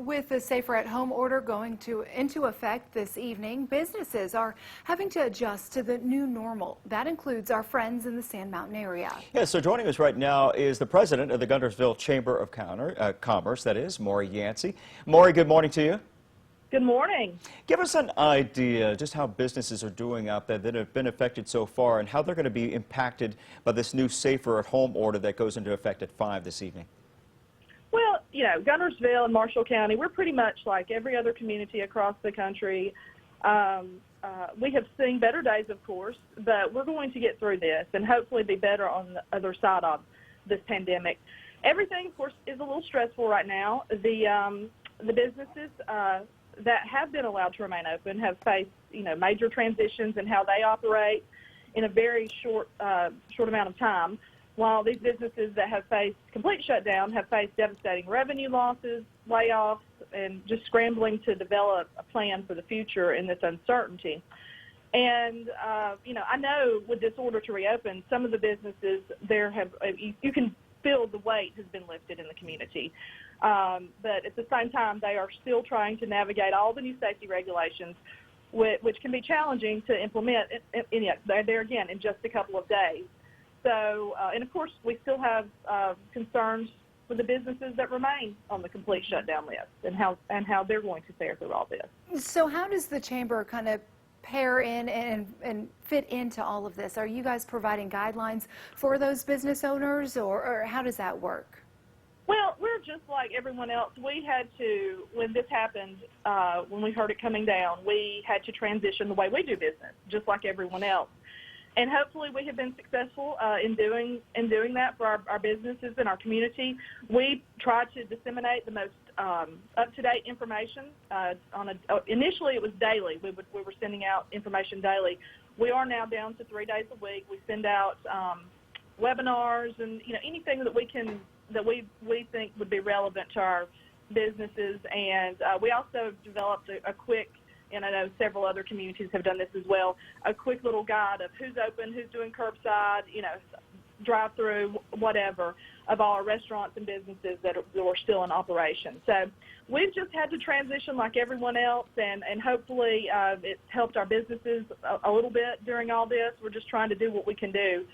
With the Safer at Home order going into effect this evening, businesses are having to adjust to the new normal. That includes our friends in the Sand Mountain area. Yeah, so joining us right now is the president of the Guntersville Chamber of Commerce, that is, Morri Yancy. Morri, good morning to you. Good morning. Give us an idea just how businesses are doing out there that have been affected so far and how they're going to be impacted by this new Safer at Home order that goes into effect at 5 this evening. Well, you know, Guntersville and Marshall County, we're pretty much like every other community across the country. We have seen better days, of course, but we're going to get through this and hopefully be better on the other side of this pandemic. Everything, of course, is a little stressful right now. The businesses that have been allowed to remain open have faced, you know, major transitions in how they operate in a very short amount of time, while these businesses that have faced complete shutdown have faced devastating revenue losses, layoffs, and just scrambling to develop a plan for the future in this uncertainty. And, you know, I know with this order to reopen, some of the businesses you can feel the weight has been lifted in the community. But at the same time, they are still trying to navigate all the new safety regulations, which can be challenging to implement there again in just a couple of days. So, and of course, we still have concerns with the businesses that remain on the complete shutdown list and how they're going to fare through all this. So how does the chamber kind of pair in and fit into all of this? Are you guys providing guidelines for those business owners, or how does that work? Well, we're just like everyone else. We had to, when this happened, when we heard it coming down, we had to transition the way we do business, just like everyone else. And hopefully we have been successful in doing that for our businesses and our community. We try to disseminate the most up-to-date information. Initially it was daily. We were sending out information daily. We are now down to 3 days a week. We send out webinars and, you know, anything that we think would be relevant to our businesses. And we also developed a quick, and I know several other communities have done this as well, a quick little guide of who's open, who's doing curbside, you know, drive-through, whatever, of all our restaurants and businesses that are still in operation. So we've just had to transition like everyone else, and hopefully it's helped our businesses a little bit during all this. We're just trying to do what we can do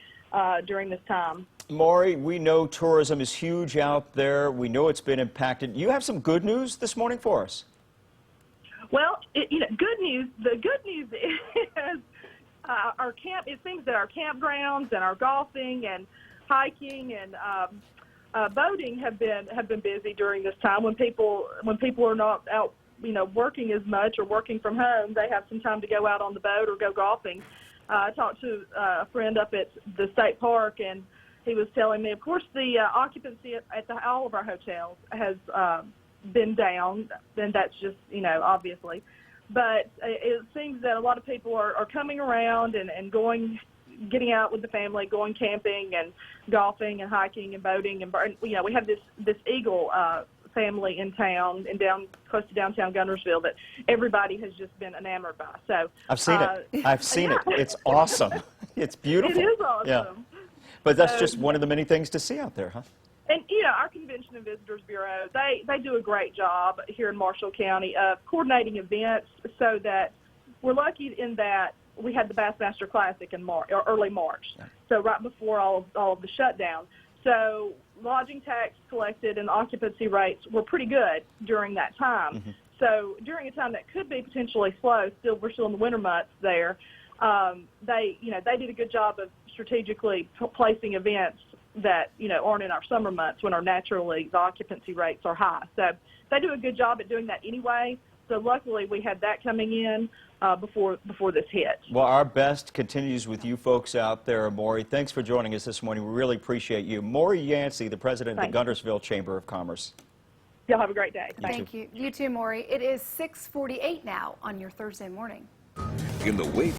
during this time. Morri, we know tourism is huge out there. We know it's been impacted. You have some good news this morning for us. Well, you know, good news. The good news is it seems that our campgrounds and our golfing and hiking and boating have been busy during this time. When people are not out, you know, working as much or working from home, they have some time to go out on the boat or go golfing. I talked to a friend up at the state park, and he was telling me, of course, the occupancy at all of our hotels has been down, and that's just, you know, obviously. But it seems that a lot of people are coming around and getting out with the family, going camping and golfing and hiking and boating. And, you know, we have this Eagle family in town and close to downtown Guntersville that everybody has just been enamored by. So I've seen it. I've seen it. It's awesome. It's beautiful. It is awesome. Yeah. But that's just one of the many things to see out there, huh? And, you know, our Convention and Visitors Bureau, they do a great job here in Marshall County of coordinating events, so that we're lucky in that we had the Bassmaster Classic in early March, so right before all of the shutdown. So lodging tax collected and occupancy rates were pretty good during that time. Mm-hmm. So during a time that could be potentially slow, we're still in the winter months there, they did a good job of strategically placing events that, you know, aren't in our summer months when naturally the occupancy rates are high. So they do a good job at doing that anyway. So luckily we had that coming in before this hit. Well, our best continues with you folks out there, Morri. Thanks for joining us this morning. We really appreciate you. Morri Yancy, the president of the Guntersville Chamber of Commerce. Y'all have a great day. Thank you. You too, Morri. It is 6:48 now on your Thursday morning. In the wake